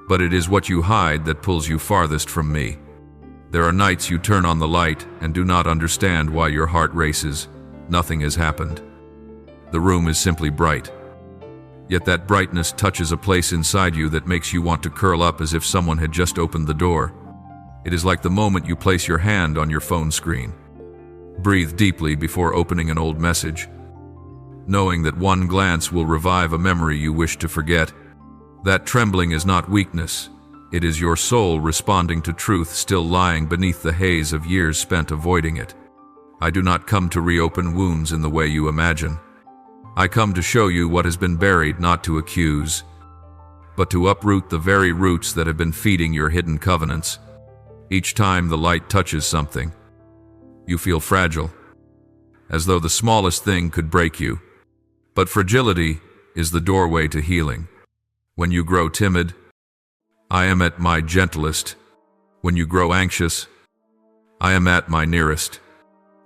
but it is what you hide that pulls you farthest from me. There are nights you turn on the light and do not understand why your heart races. Nothing has happened. The room is simply bright. Yet that brightness touches a place inside you that makes you want to curl up as if someone had just opened the door. It is like the moment you place your hand on your phone screen. Breathe deeply before opening an old message, knowing that one glance will revive a memory you wish to forget. That trembling is not weakness. It is your soul responding to truth still lying beneath the haze of years spent avoiding it. I do not come to reopen wounds in the way you imagine. I come to show you what has been buried, not to accuse, but to uproot the very roots that have been feeding your hidden covenants. Each time the light touches something, you feel fragile, as though the smallest thing could break you. But fragility is the doorway to healing. When you grow timid, I am at my gentlest. When you grow anxious, I am at my nearest.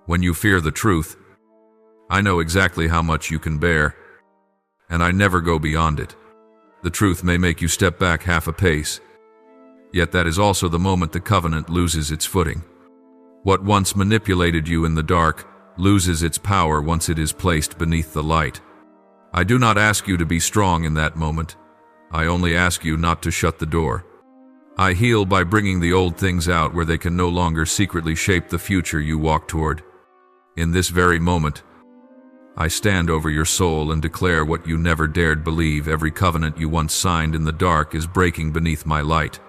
When you fear the truth, I know exactly how much you can bear, and I never go beyond it. The truth may make you step back half a pace, yet that is also the moment the covenant loses its footing. What once manipulated you in the dark loses its power once it is placed beneath the light. I do not ask you to be strong in that moment. I only ask you not to shut the door. I heal by bringing the old things out where they can no longer secretly shape the future you walk toward. In this very moment, I stand over your soul and declare what you never dared believe. Every covenant you once signed in the dark is breaking beneath my light.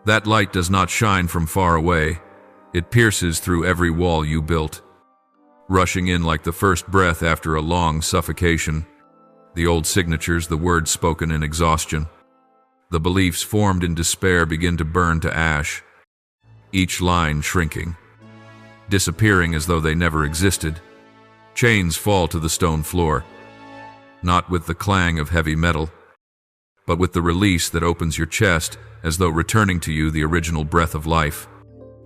That light does not shine from far away. It pierces through every wall you built, rushing in like the first breath after a long suffocation. The old signatures, the words spoken in exhaustion, the beliefs formed in despair begin to burn to ash, each line shrinking, disappearing as though they never existed. Chains fall to the stone floor, not with the clang of heavy metal, but with the release that opens your chest as though returning to you the original breath of life.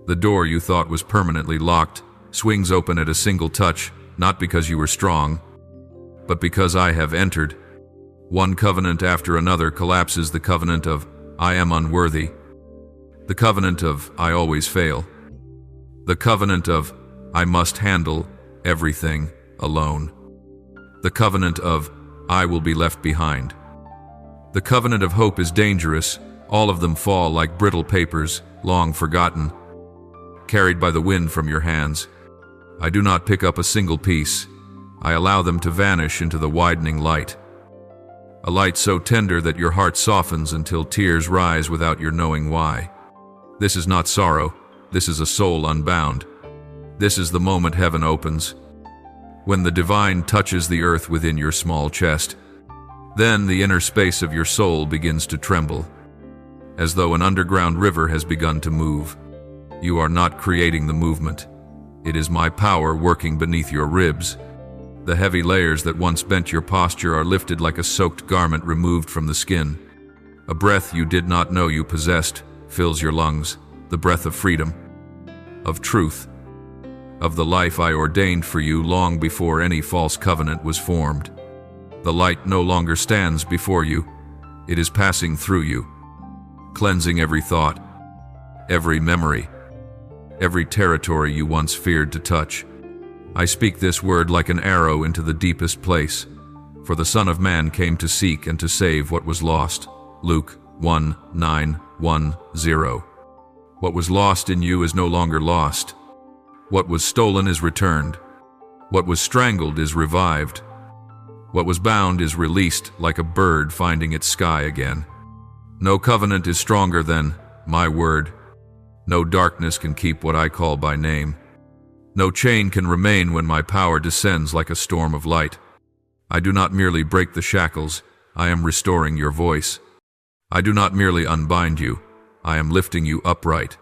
The door you thought was permanently locked swings open at a single touch, not because you were strong, but because I have entered. One covenant after another collapses: the covenant of I am unworthy, the covenant of I always fail, the covenant of I must handle everything alone, the covenant of I will be left behind. The covenant of hope is dangerous. All of them fall like brittle papers, long forgotten, carried by the wind from your hands. I do not pick up a single piece. I allow them to vanish into the widening light. A light so tender that your heart softens until tears rise without your knowing why. This is not sorrow. This is a soul unbound. This is the moment heaven opens, when the divine touches the earth within your small chest. Then the inner space of your soul begins to tremble, as though an underground river has begun to move. You are not creating the movement. It is my power working beneath your ribs. The heavy layers that once bent your posture are lifted like a soaked garment removed from the skin. A breath you did not know you possessed fills your lungs, the breath of freedom, of truth, of the life I ordained for you long before any false covenant was formed. The light no longer stands before you. It is passing through you, cleansing every thought, every memory, every territory you once feared to touch. I speak this word like an arrow into the deepest place, for the Son of Man came to seek and to save what was lost. Luke 1:9-10. What was lost in you is no longer lost. What was stolen is returned. What was strangled is revived. What was bound is released like a bird finding its sky again. No covenant is stronger than my word. No darkness can keep what I call by name. No chain can remain when my power descends like a storm of light. I do not merely break the shackles, I am restoring your voice. I do not merely unbind you, I am lifting you upright.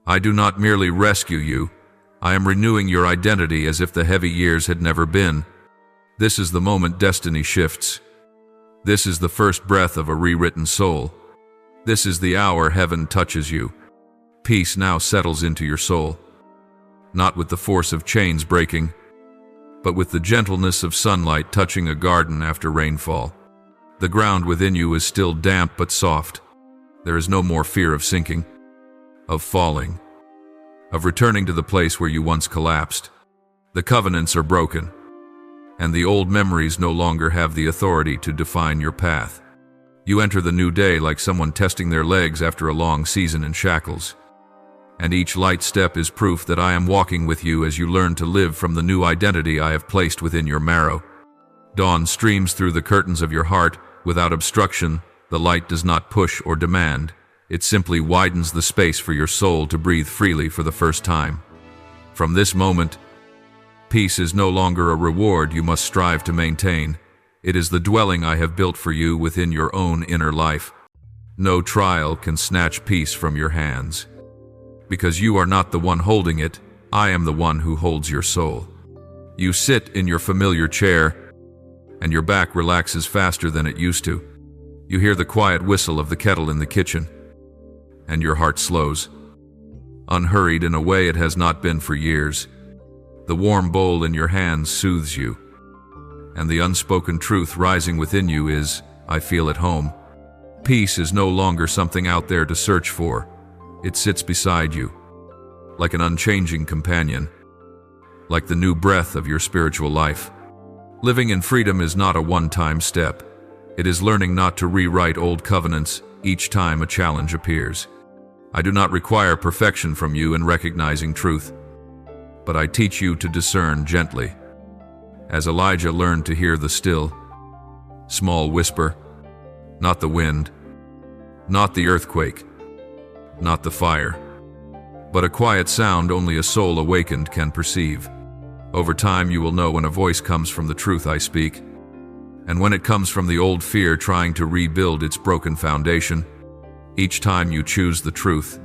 I do not merely rescue you, I am renewing your identity as if the heavy years had never been. This is the moment destiny shifts. This is the first breath of a rewritten soul. This is the hour heaven touches you. Peace now settles into your soul, not with the force of chains breaking, but with the gentleness of sunlight touching a garden after rainfall. The ground within you is still damp but soft. There is no more fear of sinking, of falling, of returning to the place where you once collapsed. The covenants are broken, and the old memories no longer have the authority to define your path. You enter the new day like someone testing their legs after a long season in shackles. And each light step is proof that I am walking with you as you learn to live from the new identity I have placed within your marrow. Dawn streams through the curtains of your heart without obstruction. The light does not push or demand. It simply widens the space for your soul to breathe freely for the first time. From this moment, peace is no longer a reward you must strive to maintain. It is the dwelling I have built for you within your own inner life. No trial can snatch peace from your hands. Because you are not the one holding it, I am the one who holds your soul. You sit in your familiar chair, and your back relaxes faster than it used to. You hear the quiet whistle of the kettle in the kitchen, and your heart slows, unhurried in a way it has not been for years. The warm bowl in your hands soothes you, and the unspoken truth rising within you is, I feel at home. Peace is no longer something out there to search for. It sits beside you, like an unchanging companion, like the new breath of your spiritual life. Living in freedom is not a one-time step. It is learning not to rewrite old covenants each time a challenge appears. I do not require perfection from you in recognizing truth, but I teach you to discern gently, as Elijah learned to hear the still, small whisper, not the wind, not the earthquake, not the fire, but a quiet sound only a soul awakened can perceive. Over time you will know when a voice comes from the truth I speak, and when it comes from the old fear trying to rebuild its broken foundation. Each time you choose the truth,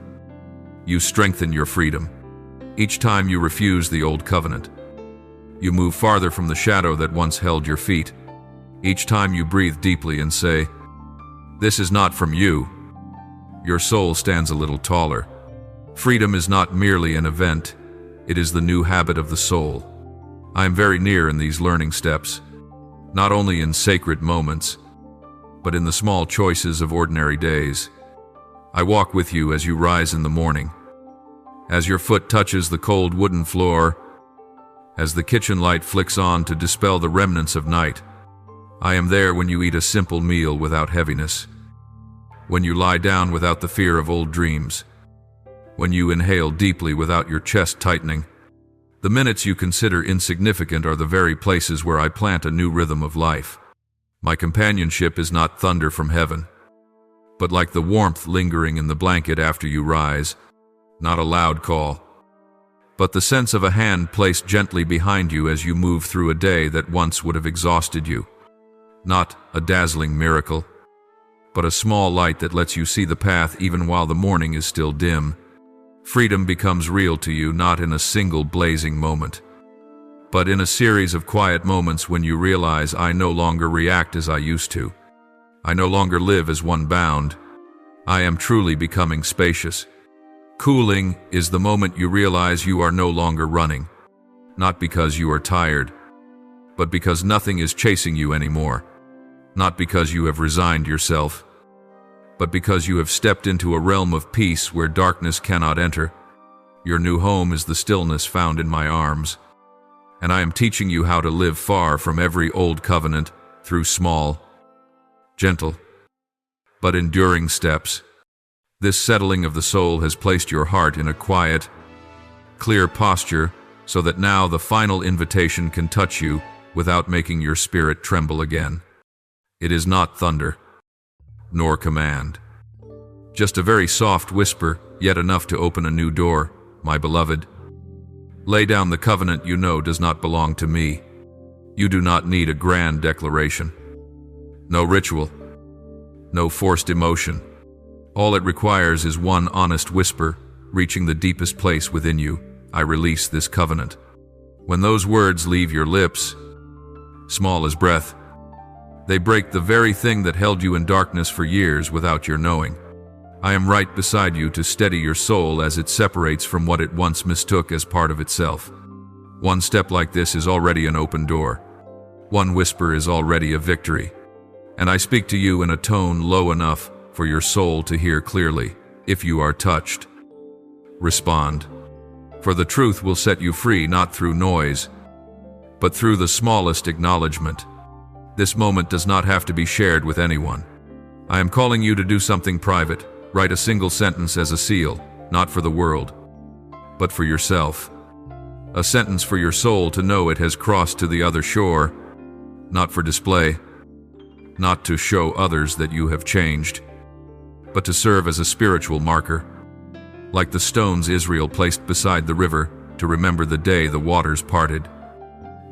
you strengthen your freedom. Each time you refuse the old covenant, you move farther from the shadow that once held your feet. Each time you breathe deeply and say, "This is not from you," your soul stands a little taller. Freedom is not merely an event, it is the new habit of the soul. I am very near in these learning steps, not only in sacred moments, but in the small choices of ordinary days. I walk with you as you rise in the morning, as your foot touches the cold wooden floor, as the kitchen light flicks on to dispel the remnants of night. I am there when you eat a simple meal without heaviness, when you lie down without the fear of old dreams, when you inhale deeply without your chest tightening. The minutes you consider insignificant are the very places where I plant a new rhythm of life. My companionship is not thunder from heaven, but like the warmth lingering in the blanket after you rise, not a loud call, but the sense of a hand placed gently behind you as you move through a day that once would have exhausted you. Not a dazzling miracle, but a small light that lets you see the path even while the morning is still dim. Freedom becomes real to you not in a single blazing moment, but in a series of quiet moments when you realize I no longer react as I used to. I no longer live as one bound. I am truly becoming spacious. Cooling is the moment you realize you are no longer running, not because you are tired, but because nothing is chasing you anymore. Not because you have resigned yourself, but because you have stepped into a realm of peace where darkness cannot enter. Your new home is the stillness found in my arms, and I am teaching you how to live far from every old covenant through small, gentle, but enduring steps. This settling of the soul has placed your heart in a quiet, clear posture so that now the final invitation can touch you without making your spirit tremble again. It is not thunder, nor command. Just a very soft whisper, yet enough to open a new door. My beloved, lay down the covenant you know does not belong to me. You do not need a grand declaration. No ritual, no forced emotion. All it requires is one honest whisper, reaching the deepest place within you. I release this covenant. When those words leave your lips, small as breath, they break the very thing that held you in darkness for years without your knowing. I am right beside you to steady your soul as it separates from what it once mistook as part of itself. One step like this is already an open door. One whisper is already a victory. And I speak to you in a tone low enough for your soul to hear clearly. If you are touched, respond. For the truth will set you free not through noise, but through the smallest acknowledgement. This moment does not have to be shared with anyone. I am calling you to do something private. Write a single sentence as a seal, not for the world, but for yourself. A sentence for your soul to know it has crossed to the other shore, not for display, not to show others that you have changed, but to serve as a spiritual marker, like the stones Israel placed beside the river to remember the day the waters parted.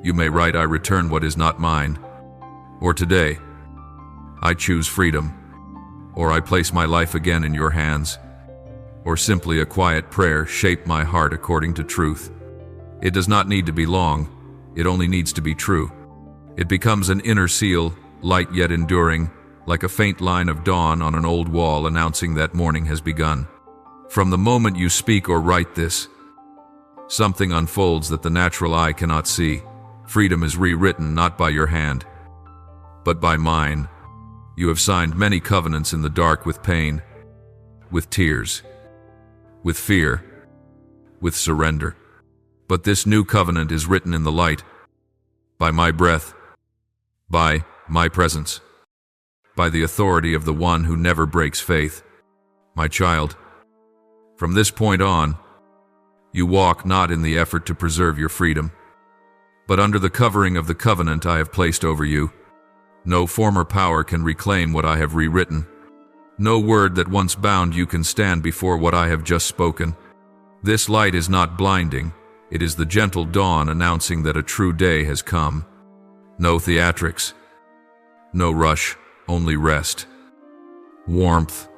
You may write, I return what is not mine, or today, I choose freedom, or I place my life again in your hands, or simply a quiet prayer, shape my heart according to truth. It does not need to be long, it only needs to be true. It becomes an inner seal, light yet enduring, like a faint line of dawn on an old wall announcing that morning has begun. From the moment you speak or write this, something unfolds that the natural eye cannot see. Freedom is rewritten not by your hand, but by mine. You have signed many covenants in the dark with pain, with tears, with fear, with surrender. But this new covenant is written in the light, by my breath, by my presence, by the authority of the one who never breaks faith. My child, from this point on, you walk not in the effort to preserve your freedom, but under the covering of the covenant I have placed over you. No former power can reclaim what I have rewritten. No word that once bound you can stand before what I have just spoken. This light is not blinding, it is the gentle dawn announcing that a true day has come. No theatrics, no rush, only rest, warmth,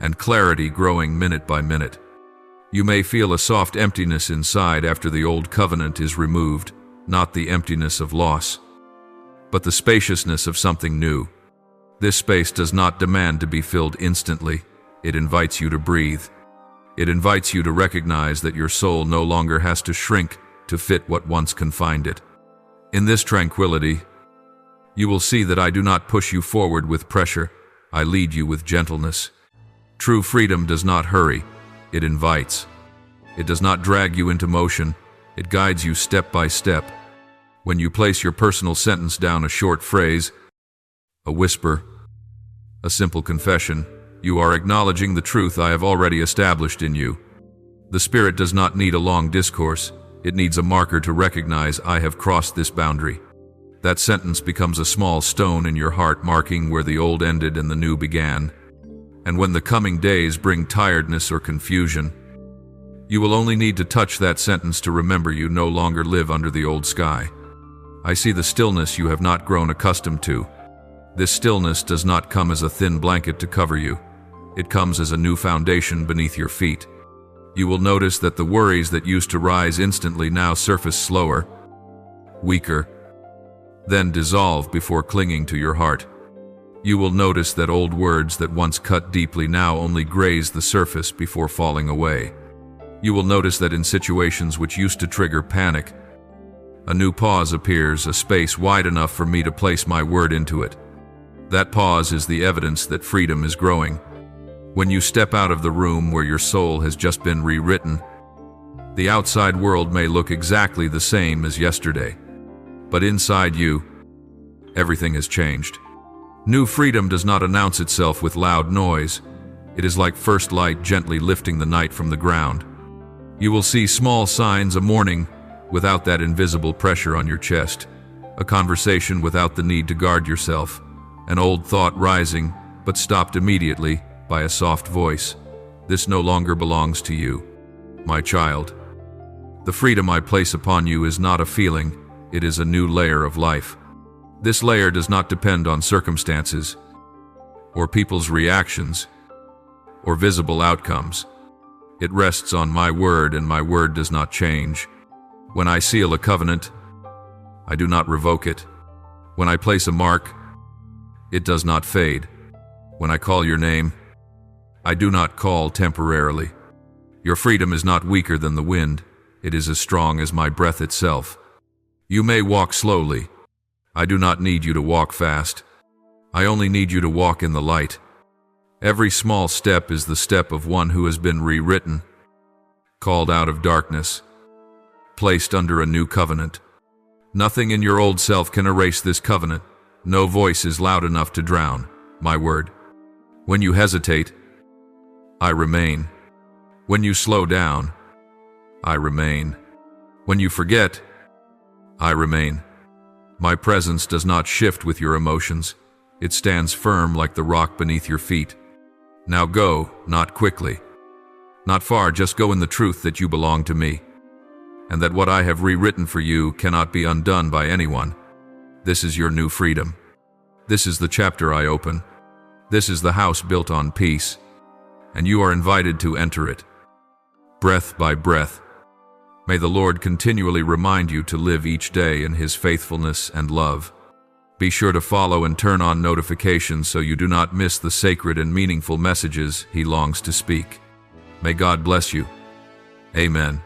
and clarity growing minute by minute. You may feel a soft emptiness inside after the old covenant is removed, not the emptiness of loss, but the spaciousness of something new. This space does not demand to be filled instantly. It invites you to breathe. It invites you to recognize that your soul no longer has to shrink to fit what once confined it. In this tranquility, you will see that I do not push you forward with pressure. I lead you with gentleness. True freedom does not hurry. It invites. It does not drag you into motion. It guides you step by step. When you place your personal sentence down, a short phrase, a whisper, a simple confession, you are acknowledging the truth I have already established in you. The Spirit does not need a long discourse. It needs a marker to recognize I have crossed this boundary. That sentence becomes a small stone in your heart, marking where the old ended and the new began. And when the coming days bring tiredness or confusion, you will only need to touch that sentence to remember you no longer live under the old sky. I see the stillness you have not grown accustomed to. This stillness does not come as a thin blanket to cover you. It comes as a new foundation beneath your feet. You will notice that the worries that used to rise instantly now surface slower, weaker, then dissolve before clinging to your heart. You will notice that old words that once cut deeply now only graze the surface before falling away. You will notice that in situations which used to trigger panic, a new pause appears, a space wide enough for me to place my word into it. That pause is the evidence that freedom is growing. When you step out of the room where your soul has just been rewritten, the outside world may look exactly the same as yesterday. But inside you, everything has changed. New freedom does not announce itself with loud noise. It is like first light gently lifting the night from the ground. You will see small signs, a morning without that invisible pressure on your chest, a conversation without the need to guard yourself, an old thought rising but stopped immediately by a soft voice. This no longer belongs to you, my child. The freedom I place upon you is not a feeling. It is a new layer of life. This layer does not depend on circumstances, or people's reactions, or visible outcomes. It rests on my word, and my word does not change. When I seal a covenant, I do not revoke it. When I place a mark, it does not fade. When I call your name, I do not call temporarily. Your freedom is not weaker than the wind. It is as strong as my breath itself. You may walk slowly. I do not need you to walk fast. I only need you to walk in the light. Every small step is the step of one who has been rewritten, called out of darkness, placed under a new covenant. Nothing in your old self can erase this covenant. No voice is loud enough to drown my word. When you hesitate, I remain. When you slow down, I remain. When you forget, I remain. My presence does not shift with your emotions. It stands firm like the rock beneath your feet. Now go, not quickly, not far, just go in the truth that you belong to me, and that what I have rewritten for you cannot be undone by anyone. This is your new freedom. This is the chapter I open. This is the house built on peace, and you are invited to enter it. Breath by breath, may the Lord continually remind you to live each day in His faithfulness and love. Be sure to follow and turn on notifications so you do not miss the sacred and meaningful messages He longs to speak. May God bless you. Amen.